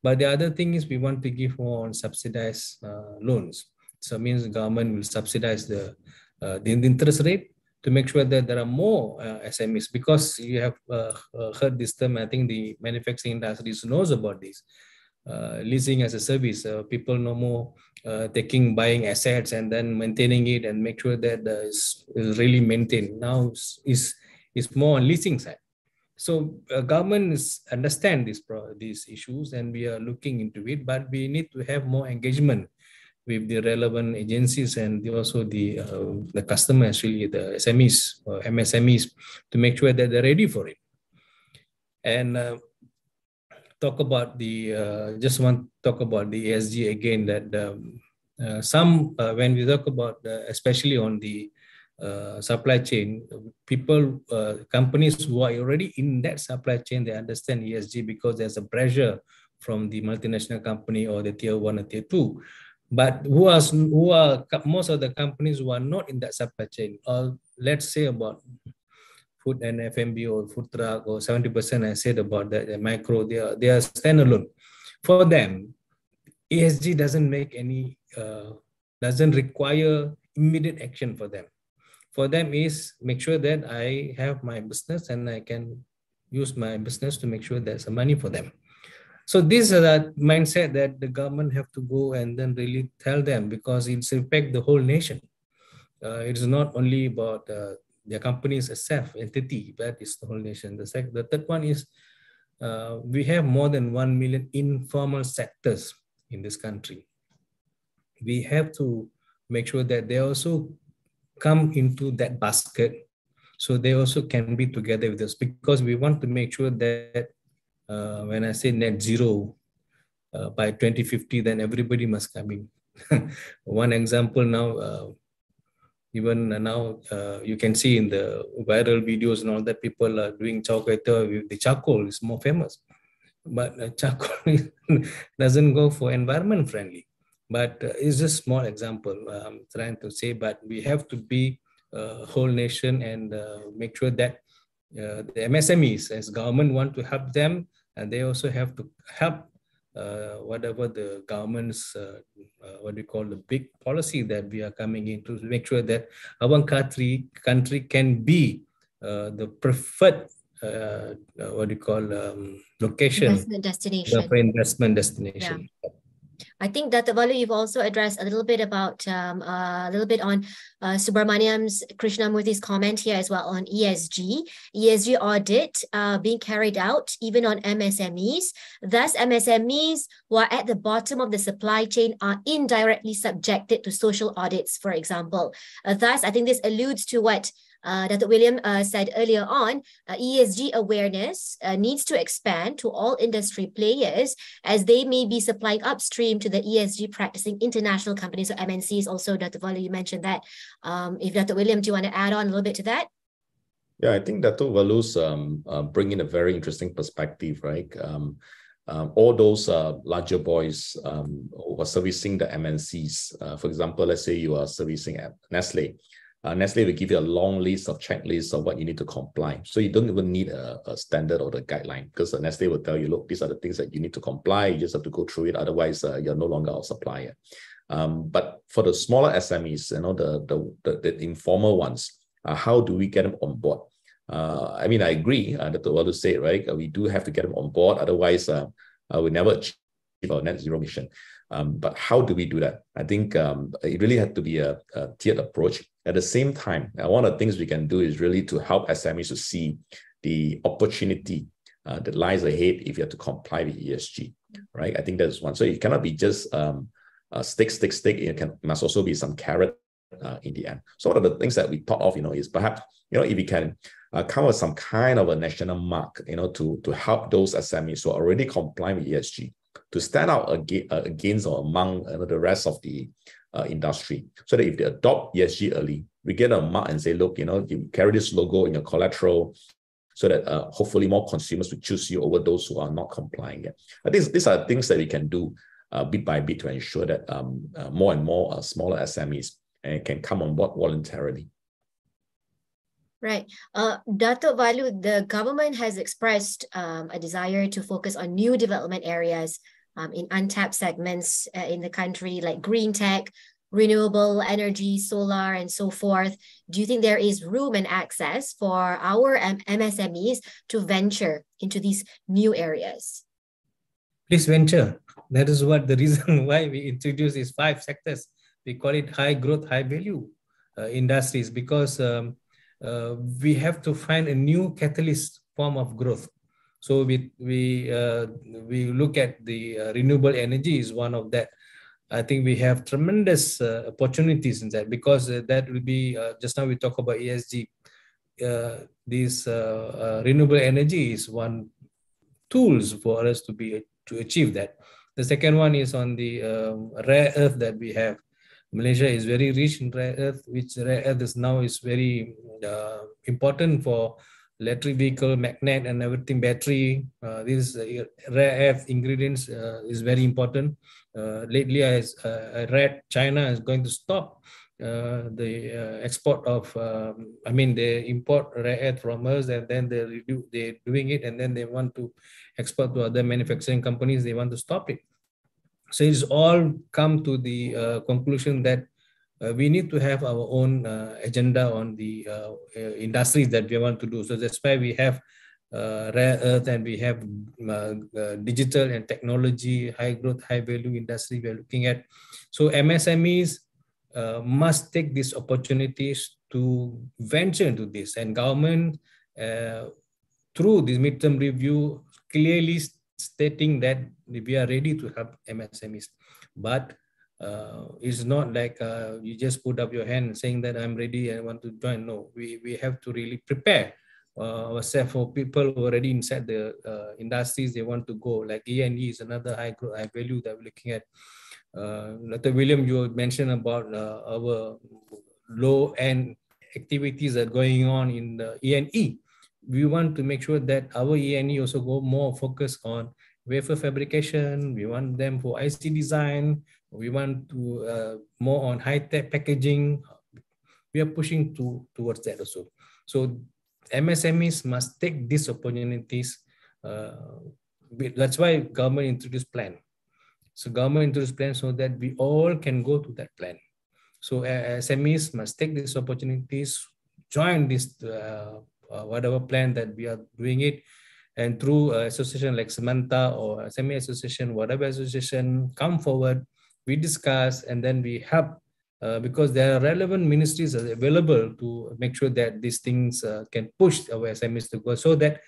But the other thing is we want to give more on subsidized loans. So it means the government will subsidize the interest rate to make sure that there are more SMEs, because you have heard this term. I think the manufacturing industry knows about this. Leasing as a service, people no more buying assets and then maintaining it and make sure that is really maintained. Now is more on leasing side. So government understand these issues and we are looking into it, but we need to have more engagement with the relevant agencies and also the customers, really the SMEs or MSMEs, to make sure that they're ready for it. And talk about the just want to talk about the ESG again, that when we talk about especially on the supply chain, people, companies who are already in that supply chain, they understand ESG because there's a pressure from the multinational company or the tier 1 or tier 2. But who are most of the companies who are not in that supply chain, or let's say about food and F&B or food truck, or 70% I said about that, micro, they are standalone. For them, ESG doesn't make any, doesn't require immediate action for them. For them is make sure that I have my business and I can use my business to make sure there's some money for them. So this is a mindset that the government have to go and then really tell them, because it's impact the whole nation. It's not only about their company is a self entity, but it's the whole nation. The third one is we have more than 1 million informal sectors in this country. We have to make sure that they also come into that basket, so they also can be together with us, because we want to make sure that when I say net zero by 2050, then everybody must come in. One example now, even now you can see in the viral videos and all that, people are doing chowkaita with the charcoal. Is more famous, but charcoal doesn't go for environment friendly. But it's just a small example I'm trying to say, but we have to be a whole nation and make sure that the MSMEs as government want to help them, and they also have to help whatever the government's, what we call the big policy that we are coming in, to make sure that our country can be the preferred, what do you call, location, investment destination. For investment destination. Yeah. I think that Vallu, you've also addressed a little bit about a little bit on Subramaniam's Krishnamurthy's comment here as well on ESG audit being carried out even on MSMEs. Thus, MSMEs who are at the bottom of the supply chain are indirectly subjected to social audits, for example. Thus, I think this alludes to what Dato William said earlier on. ESG awareness needs to expand to all industry players, as they may be supplying upstream to the ESG practicing international companies or MNCs. Also, Dato Vallu, you mentioned that. If Dato William, do you want to add on a little bit to that? Yeah, I think Dato Vallu's bringing a very interesting perspective, right? all those larger boys who are servicing the MNCs. For example, let's say you are servicing at Nestle. Nestle will give you a long list of checklists of what you need to comply. So you don't even need a standard or the guideline, because Nestle will tell you, look, these are the things that you need to comply. You just have to go through it. Otherwise, you're no longer our supplier. But for the smaller SMEs, the informal ones, how do we get them on board? I mean, I agree that the world say, right? We do have to get them on board. Otherwise, we never achieve our net zero mission. But how do we do that? I think it really had to be a tiered approach. At the same time, one of the things we can do is really to help SMEs to see the opportunity that lies ahead if you have to comply with ESG, right? I think that's one. So it cannot be just stick. It must also be some carrot in the end. So one of the things that we thought of, is perhaps, if we can come with some kind of a national mark, to help those SMEs who are already complying with ESG to stand out against or among the rest of the industry, so that if they adopt ESG early, we get a mark and say, look, you carry this logo in your collateral, so that hopefully more consumers will choose you over those who are not complying yet. I think these are things that we can do bit by bit to ensure that more and more smaller SMEs can come on board voluntarily. Right. Dato Vallu, the government has expressed a desire to focus on new development areas in untapped segments in the country, like green tech, renewable energy, solar, and so forth. Do you think there is room and access for our MSMEs to venture into these new areas? Please venture. That is what the reason why we introduced these 5 sectors. We call it high growth, high value industries, because we have to find a new catalyst form of growth. So we look at the renewable energy is one of that. I think we have tremendous opportunities in that, because that will be, just now we talk about ESG. This renewable energy is one tools for us to achieve that. The second one is on the rare earth that we have. Malaysia is very rich in rare earth, which rare earth is now very important for electric vehicle, magnet and everything, battery. These rare earth ingredients is very important. Lately, I read China is going to stop the export of, they import rare earth from us, and then they're doing it, and then they want to export to other manufacturing companies. They want to stop it. So it's all come to the conclusion that we need to have our own agenda on the industries that we want to do. So that's why we have rare earth, and we have digital and technology, high growth, high value industry we're looking at. So MSMEs must take these opportunities to venture into this, and government through this midterm review clearly stating that we are ready to help MSMEs. But it's not like you just put up your hand saying that I'm ready and I want to join. No, we have to really prepare ourselves for people who are already inside the industries they want to go. Like E&E is another high growth, high value that we're looking at. Dr. William, you mentioned about our low-end activities that are going on in the E&E. We want to make sure that our E&E also go more focused on wafer fabrication. We want them for IC design. We want to more on high-tech packaging. We are pushing towards that also. So MSMEs must take these opportunities. That's why government introduced plan. So government introduced plan so that we all can go to that plan. So SMEs must take these opportunities, join this whatever plan that we are doing it, and through association like SAMENTA or SME association, whatever association, come forward, we discuss, and then we help because there are relevant ministries available to make sure that these things can push our SMEs to go, so that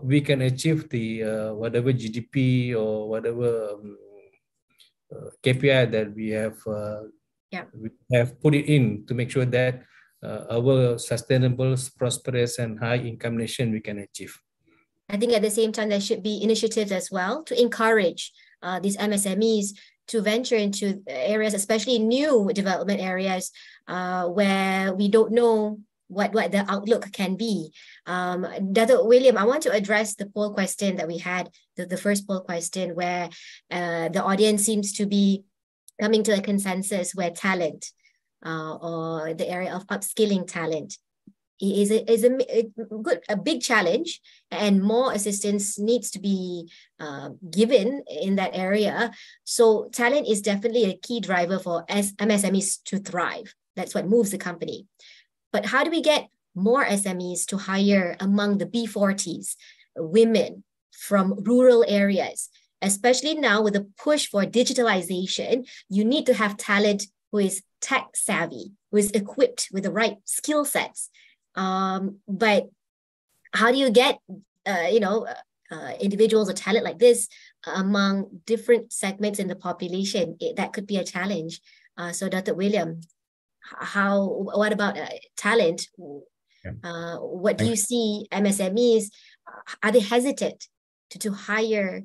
we can achieve the whatever GDP or whatever KPI that we have put it in to make sure that our sustainable, prosperous, and high income nation we can achieve. I think at the same time, there should be initiatives as well to encourage these MSMEs to venture into areas, especially new development areas where we don't know what the outlook can be. Dato William, I want to address the poll question that we had, the first poll question, where the audience seems to be coming to a consensus where talent or the area of upskilling talent is a big challenge, and more assistance needs to be given in that area. So talent is definitely a key driver for MSMEs to thrive. That's what moves the company. But how do we get more SMEs to hire among the B40s, women from rural areas? Especially now with the push for digitalization, you need to have talent who is tech savvy, who is equipped with the right skill sets. But how do you get, individuals or talent like this among different segments in the population? That could be a challenge. So Dr. William, what about talent? What do you see MSMEs, are they hesitant to hire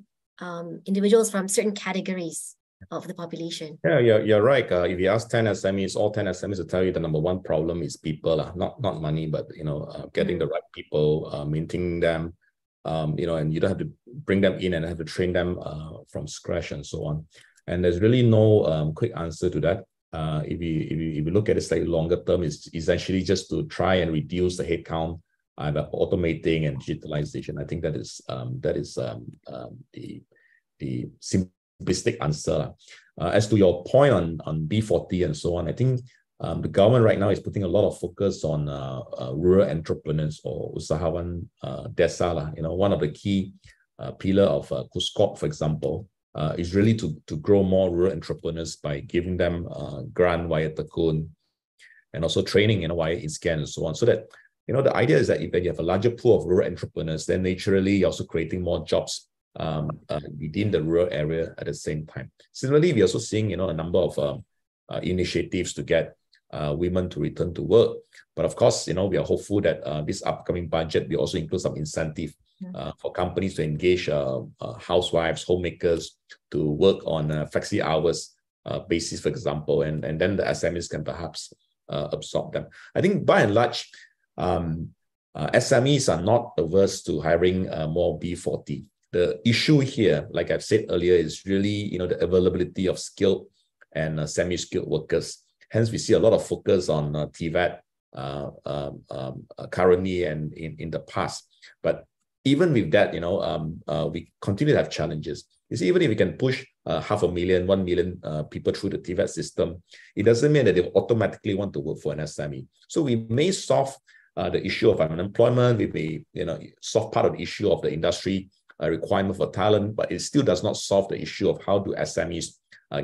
individuals from certain categories of the population? Yeah, you're right. If you ask 10 SMEs, all 10 SMEs will tell you the number one problem is people, not money, but getting the right people, maintaining them, and you don't have to bring them in and have to train them from scratch and so on. And there's really no quick answer to that. If you look at it slightly longer term, it's essentially just to try and reduce the headcount by automating and digitalization. I think that is the simplistic answer. As to your point on B40 and so on, I think the government right now is putting a lot of focus on rural entrepreneurs or usahawan desa lah. One of the key pillar of KUSKOP, for example, is really to grow more rural entrepreneurs by giving them grant via Tekun and also training via InScan and so on. So that the idea is that if you have a larger pool of rural entrepreneurs, then naturally you're also creating more jobs within the rural area at the same time. Similarly, we're also seeing a number of initiatives to get women to return to work. But of course, we are hopeful that this upcoming budget will also include some incentive for companies to engage housewives, homemakers to work on flexi hours basis, for example, and then the SMEs can perhaps absorb them. I think by and large, SMEs are not averse to hiring more B40. The issue here, like I've said earlier, is really the availability of skilled and semi-skilled workers. Hence, we see a lot of focus on TVET currently and in the past. But even with that, we continue to have challenges. You see, even if we can push 500,000, 1 million people through the TVET system, it doesn't mean that they automatically want to work for an SME. So we may solve the issue of unemployment, we may solve part of the issue of the industry requirement for talent, but it still does not solve the issue of how do SMEs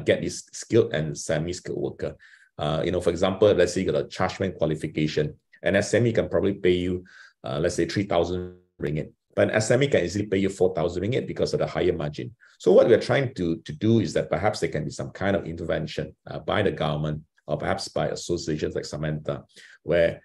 get this skilled and semi-skilled worker. For example, let's say you got a chargeman qualification, an SME can probably pay you, let's say 3,000 ringgit. But an SME can easily pay you 4,000 ringgit because of the higher margin. So what we're trying to do is that perhaps there can be some kind of intervention by the government or perhaps by associations like SAMENTA, where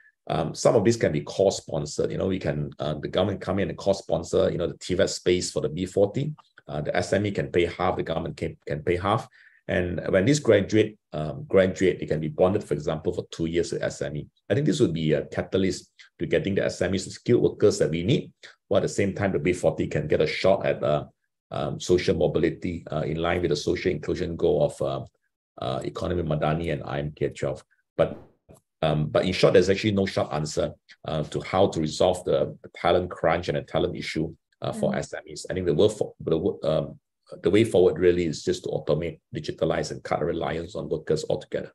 some of this can be co-sponsored. The government come in and co-sponsor, the TVET space for the B40. The SME can pay half, the government can pay half. And when this graduate, they can be bonded, for example, for 2 years with SME. I think this would be a catalyst to getting the SMEs, the skilled workers that we need, while at the same time the B40 can get a shot at social mobility in line with the social inclusion goal of Economy Madani and IMK12. But in short, there's actually no short answer to how to resolve the talent crunch and the talent issue for SMEs. I think the way forward really is just to automate, digitalize, and cut reliance on workers altogether.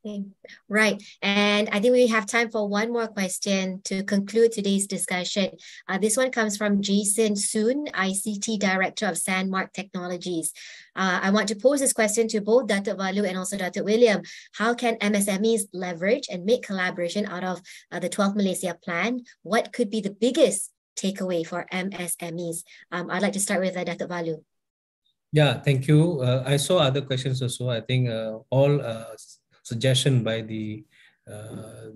Okay, right. And I think we have time for one more question to conclude today's discussion. This one comes from Jason Soon, ICT Director of Sandmark Technologies. I want to pose this question to both Dato Vallu and also Dato William. How can MSMEs leverage and make collaboration out of the 12th Malaysia plan? What could be the biggest takeaway for MSMEs? I'd like to start with Dato Vallu. Yeah, thank you. I saw other questions also. I think all suggestion by the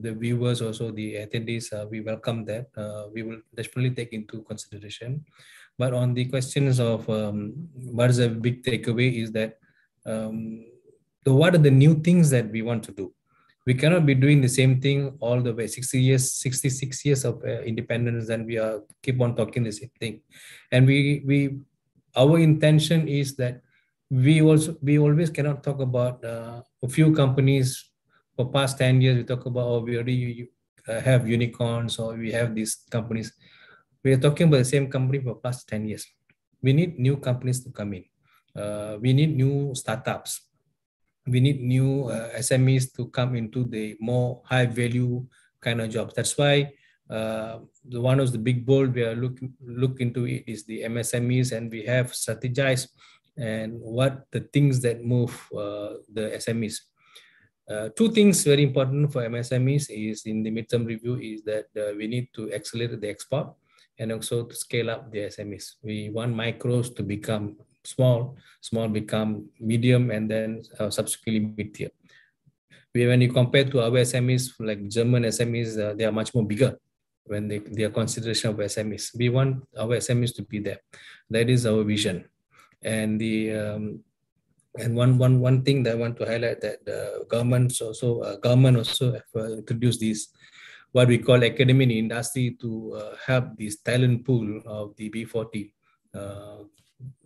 viewers, also the attendees, we welcome that. We will definitely take into consideration. But on the questions of what is a big takeaway is that what are the new things that we want to do? We cannot be doing the same thing all the way. 66 years of independence, and we are keep on talking the same thing. And our intention is that we always cannot talk about a few companies. For past 10 years, we talk about, oh, we already have unicorns, or we have these companies. We are talking about the same company for past 10 years. We need new companies to come in. We need new startups. We need new SMEs to come into the more high value kind of jobs. That's why one of the big bold we are look into it is the MSMEs, and we have strategized and what the things that move the SMEs. Two things very important for MSMEs is in the midterm review is that we need to accelerate the export and also to scale up the SMEs. We want micros to become small become medium, and then subsequently mid-tier. When you compare to our SMEs, like German SMEs, they are much more bigger when they are consideration of SMEs. We want our SMEs to be there. That is our vision. And and one thing that I want to highlight that the government also have introduced this what we call academy in industry to help this talent pool of the B40.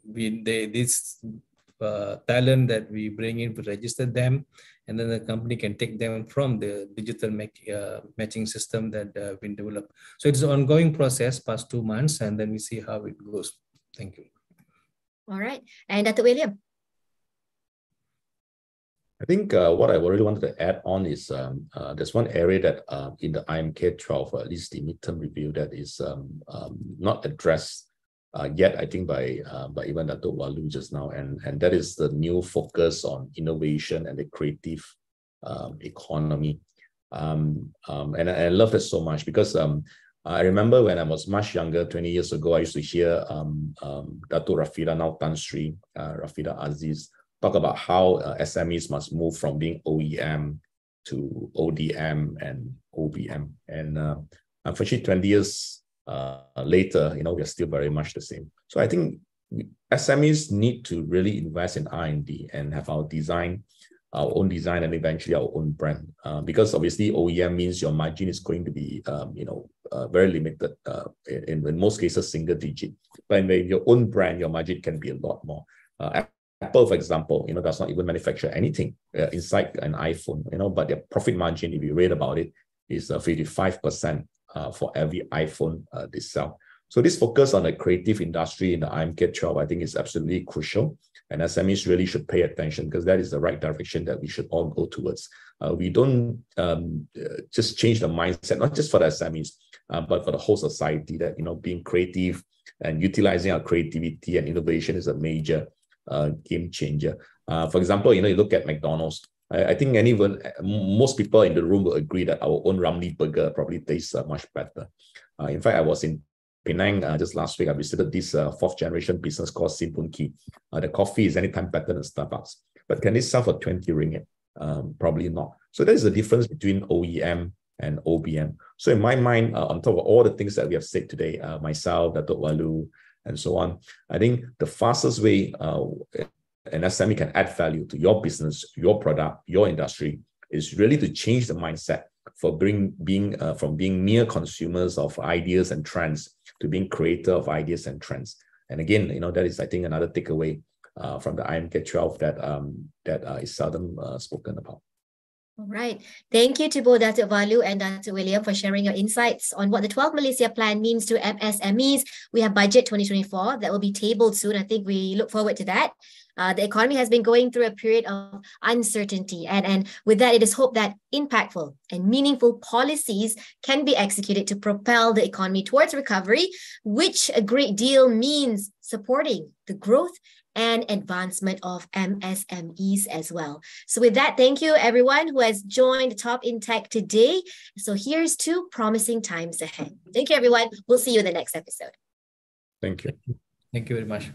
This talent that we bring in, we register them, and then the company can take them from the digital matching system that been developed. So it's an ongoing process past 2 months, and then we see how it goes. Thank you. All right. And Dato' William? I think what I really wanted to add on is there's one area that in the IMK 12, at least the midterm review, that is not addressed yet, I think, by even Dato' Valluvan just now, and that is the new focus on innovation and the creative economy. And I love that so much because I remember when I was much younger, 20 years ago, I used to hear Dato' Rafida, now Tan Sri, Rafida Aziz, talk about how SMEs must move from being OEM to ODM and OBM. And unfortunately, 20 years later, we are still very much the same. So I think SMEs need to really invest in R&D and have our own design, and eventually our own brand. Because obviously OEM means your margin is going to be, very limited. In most cases, single digit. But in your own brand, your margin can be a lot more. Apple, for example, does not even manufacture anything inside an iPhone, but their profit margin, if you read about it, is 55% for every iPhone they sell. So this focus on the creative industry in the IMK 12, I think, is absolutely crucial. And SMEs really should pay attention because that is the right direction that we should all go towards. We don't just change the mindset, not just for the SMEs, but for the whole society, that, being creative and utilizing our creativity and innovation is a major game changer. For example, you look at McDonald's. I think most people in the room will agree that our own Ramly burger probably tastes much better. In fact, I was in Penang just last week. I visited this fourth generation business called Simpun Ki. The coffee is anytime better than Starbucks. But can it sell for 20 ringgit? Probably not. So there's a difference between OEM and OBM. So in my mind, on top of all the things that we have said today, myself, Dato' Valluvan, and so on, I think the fastest way an SME can add value to your business, your product, your industry is really to change the mindset for from being mere consumers of ideas and trends to being creator of ideas and trends. And again, that is, I think, another takeaway from the IMK 12 that is seldom spoken about. All right. Thank you to both Dato' Valluvan and Dato' William for sharing your insights on what the 12th Malaysia plan means to MSMEs. We have Budget 2024 that will be tabled soon. I think we look forward to that. The economy has been going through a period of uncertainty. And with that, it is hoped that impactful and meaningful policies can be executed to propel the economy towards recovery, which a great deal means supporting the growth and advancement of MSMEs as well. So with that, thank you everyone who has joined Top in Tech today. So here's to promising times ahead. Thank you everyone. We'll see you in the next episode. Thank you. Thank you very much.